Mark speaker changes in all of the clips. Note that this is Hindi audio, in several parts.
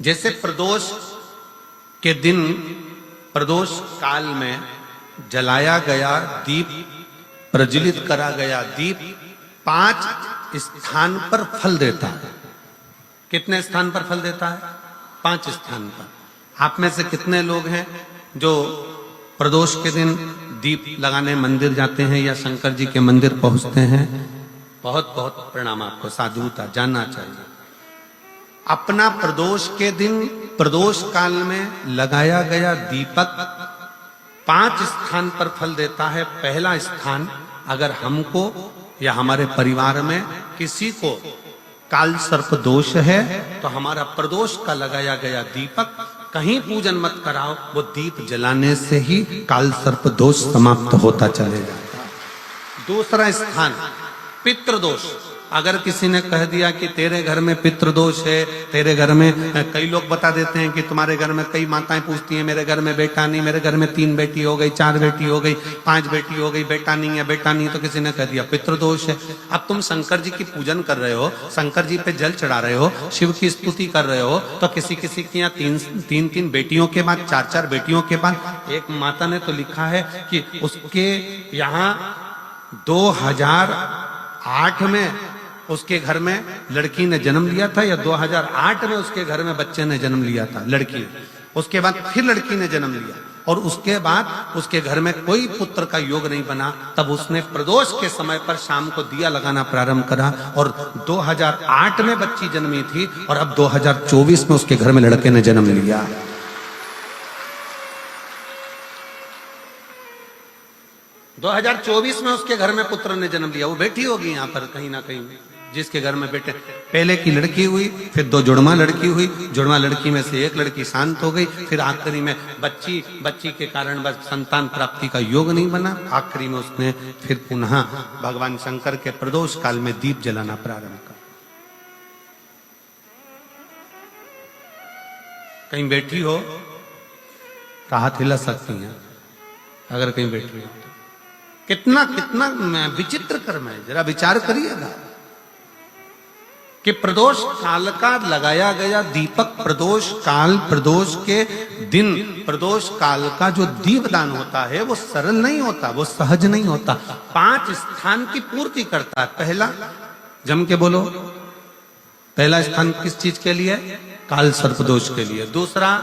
Speaker 1: जैसे प्रदोष के दिन प्रदोष काल में जलाया गया दीप, प्रज्वलित करा गया दीप 5 स्थान पर फल देता है। कितने स्थान पर फल देता है? 5 स्थान पर। आप में से कितने लोग हैं जो प्रदोष के दिन दीप लगाने मंदिर जाते हैं या शंकर जी के मंदिर पहुंचते हैं? बहुत बहुत प्रणाम आपको, साधुता जानना चाहिए। अपना प्रदोष के दिन प्रदोष काल में लगाया गया दीपक 5 स्थान पर फल देता है। पहला स्थान, अगर हमको या हमारे परिवार में किसी को काल सर्प दोष है तो हमारा प्रदोष का लगाया गया दीपक कहीं पूजन मत कराओ, वो दीप जलाने से ही काल सर्प दोष समाप्त होता चले जाता है। दूसरा स्थान, पितृदोष। अगर किसी ने कह दिया कि तेरे घर में पितृदोष है, तेरे घर में, कई लोग बता देते हैं कि तुम्हारे घर में, कई माताएं पूछती हैं मेरे घर में बेटा नहीं, मेरे घर में 3 बेटी हो गई, 4 बेटी हो गई, 5 बेटी हो गई, बेटा नहीं है, बेटा नहीं, तो किसी ने कह दिया पितृदोष है। अब तुम शंकर जी की पूजन कर रहे हो, शंकर जी पे जल चढ़ा रहे हो, शिव की स्तुति कर रहे हो, तो किसी किसी की यहाँ 3 बेटियों के बाद, 4 बेटियों के बाद, एक माता ने तो लिखा है कि उसके यहाँ 2008 में उसके घर में लड़की ने जन्म लिया था, या 2008 में उसके घर में बच्चे ने जन्म लिया था, लड़की। उसके बाद फिर लड़की ने जन्म लिया और उसके बाद उसके घर में कोई पुत्र का योग नहीं बना। तब उसने प्रदोष के समय पर शाम को दिया लगाना प्रारंभ करा और 2008 में बच्ची जन्मी थी और अब 2024 में उसके घर में लड़के ने जन्म लिया। दो 2024 में उसके घर में पुत्र ने जन्म लिया, वो बेटी होगी यहाँ पर कहीं ना कहीं, जिसके घर में बेटे। पहले की लड़की हुई, फिर 2 जुड़वा लड़की हुई, जुड़वा लड़की में से एक लड़की शांत हो गई, फिर आखिरी में बच्ची के कारण बस संतान प्राप्ति का योग नहीं बना। आखिरी में उसने फिर पुनः भगवान शंकर के प्रदोष काल में दीप जलाना प्रारंभ कर। कहीं बैठी हो तो हाथ हिला सकती हैं, अगर कहीं बैठी हो। कितना कितना विचित्र कर्म है, जरा विचार करिएगा कि प्रदोष काल का लगाया गया दीपक, प्रदोष काल, प्रदोष के दिन, प्रदोष काल का जो दीपदान होता है वो सरल नहीं होता, वो सहज नहीं होता। 5 स्थान की पूर्ति करता है। पहला, जम के बोलो, पहला स्थान किस चीज के लिए? काल सर्पदोष के लिए। दूसरा,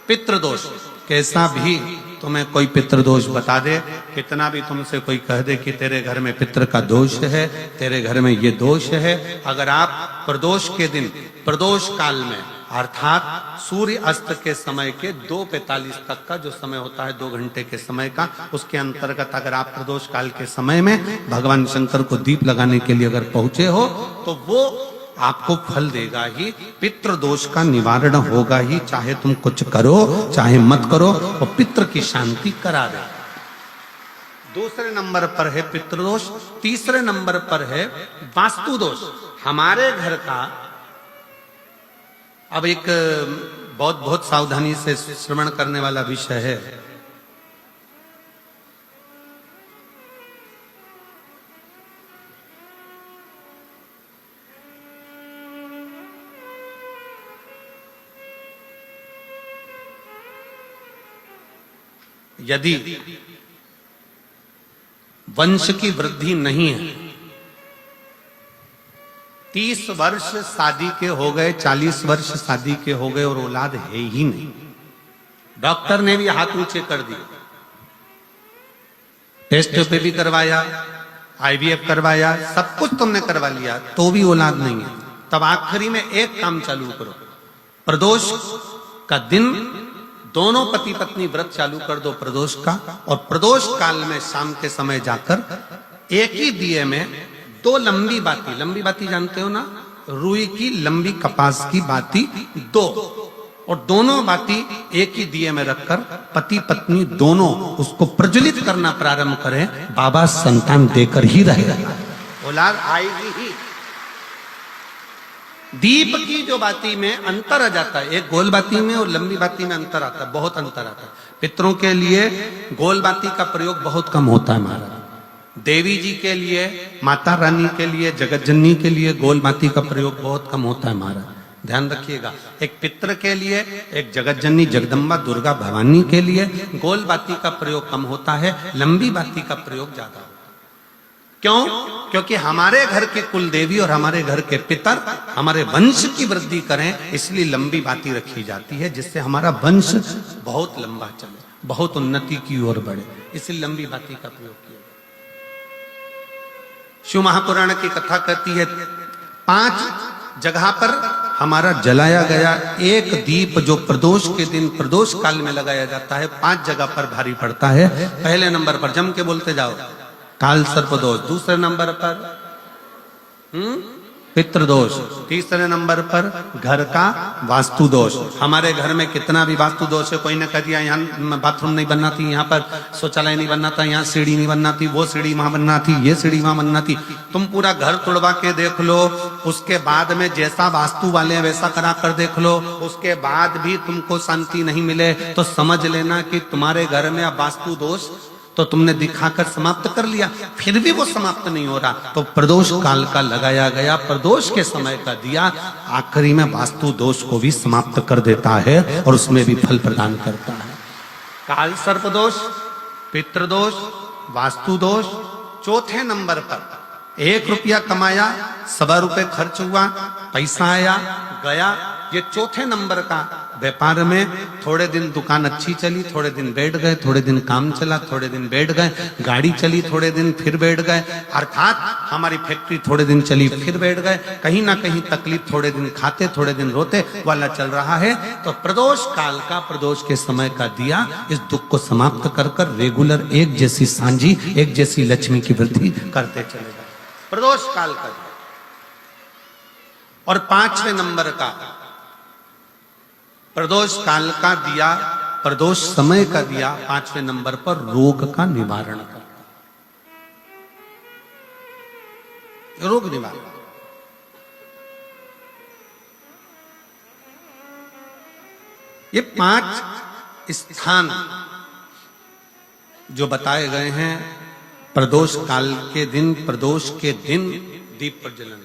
Speaker 1: पितृदोष। कैसा भी तुम्हें कोई पितृदोष बता दे, कितना भी तुमसे कोई कह दे कि तेरे घर में पितृ का दोष है, तेरे घर में ये दोष है, अगर आप प्रदोष के दिन, प्रदोष काल में, अर्थात सूर्य अस्त के समय के 2:45 तक का जो समय होता है, 2 घंटे के समय का, उसके अंतर्गत अगर आप प्रदोष काल के समय में भगवान शंकर को दीप लगाने के लिए अगर पहुंचे हो तो वो आपको फल देगा ही, पितृदोष का निवारण होगा ही। चाहे तुम कुछ करो चाहे मत करो, वो पितृ की शांति करा दे। दूसरे नंबर पर है पितृदोष। तीसरे नंबर पर है वास्तुदोष। हमारे घर का, अब एक बहुत सावधानी से श्रवण करने वाला विषय है। यदि वंश की वृद्धि नहीं है, 30 वर्ष शादी के हो गए, 40 वर्ष शादी के हो गए और औलाद है ही नहीं, डॉक्टर ने भी हाथ ऊंचे कर दिए, टेस्ट पे भी करवाया, IVF करवाया, सब कुछ तुमने करवा लिया, तो भी औलाद नहीं है, तब आखिरी में एक काम चालू करो। प्रदोष का दिन दोनों पति पत्नी व्रत चालू कर दो प्रदोष का, और प्रदोष काल में शाम के समय जाकर एक ही दिए में 2 लंबी बाती जानते हो ना, रुई की लंबी कपास की बाती 2, और दोनों बाती एक ही दिए में रखकर पति पत्नी दोनों उसको प्रज्वलित करना प्रारंभ करें। बाबा संतान देकर ही रहेगा, औलाद आएगी ही। दीप की जो बाती में अंतर आ जाता है, एक गोल बाती में और लंबी बाती में अंतर आता है, बहुत अंतर आता है। पितरों के लिए गोल बाती का प्रयोग बहुत कम होता है महाराज। देवी जी के लिए, माता रानी के लिए, जगत जननी के लिए गोल बाती का प्रयोग बहुत कम होता है महाराज। ध्यान रखिएगा। एक पितृ के लिए, एक जगत जननी जगदम्बा दुर्गा भवानी के लिए गोल बाती का प्रयोग कम होता है, लंबी बाती का प्रयोग ज्यादा होता है। क्यों? क्योंकि हमारे घर के कुल देवी और हमारे घर के पितर हमारे वंश की वृद्धि करें, इसलिए लंबी बाती रखी जाती है, जिससे हमारा वंश बहुत लंबा चले, बहुत उन्नति की ओर बढ़े, इसलिए लंबी बाती का प्रयोग किया। शिव महापुराण की कथा कहती है 5 जगह पर हमारा जलाया गया एक दीप जो प्रदोष के दिन प्रदोष काल में लगाया जाता है, 5 जगह पर भारी पड़ता है। पहले नंबर पर जम के बोलते जाओ, काल सर्प दोष। दूसरे नंबर पर पितृ दोष। तीसरे नंबर पर घर का वास्तु दोष। हमारे घर में कितना भी वास्तु दोष है, कोई ने कह दिया यहाँ बाथरूम नहीं बनना थी, यहाँ पर शौचालय नहीं बनना था, यहाँ सीढ़ी नहीं बनना थी, वो सीढ़ी वहां बनना थी, ये सीढ़ी वहां बनना थी। तुम पूरा घर तोड़वा के देख लो, उसके बाद में जैसा वास्तु वाले हैं वैसा करा कर देख लो, उसके बाद भी तुमको शांति नहीं मिले तो समझ लेना कि तुम्हारे घर में अब वास्तु दोष तो तुमने दिखाकर समाप्त कर लिया, फिर भी वो समाप्त नहीं हो रहा, तो प्रदोष काल का लगाया गया प्रदोष के समय का दिया आखिरी में वास्तु दोष को भी समाप्त कर देता है और उसमें भी फल प्रदान करता है। काल सर्प दोष, पितृदोष, वास्तु दोष। चौथे नंबर पर 1 रुपया कमाया, 1.25 रुपए खर्च हुआ, पैसा आया गया। ये चौथे नंबर का व्यापार में थोड़े दिन दुकान अच्छी चली, थोड़े दिन बैठ गए, थोड़े दिन काम चला, थोड़े दिन बैठ गए, गाड़ी चली थोड़े दिन फिर बैठ गए, अर्थात हमारी फैक्ट्री थोड़े दिन चली फिर बैठ गए, कहीं ना कहीं तकलीफ, थोड़े दिन खाते थोड़े दिन रोते वाला चल रहा है। तो प्रदोष काल का, प्रदोष के समय का दिया इस दुख को समाप्त कर कर रेगुलर एक जैसी सांझी, एक जैसी लक्ष्मी की वृद्धि करते चले जाए, प्रदोष काल का। और 5वें नंबर का प्रदोष काल का दिया, प्रदोष समय का दिया 5वें नंबर पर रोग का निवारण करता, रोग निवारण। ये 5 स्थान जो बताए गए हैं प्रदोष काल के दिन, प्रदोष के दिन दीप प्रज्वलन।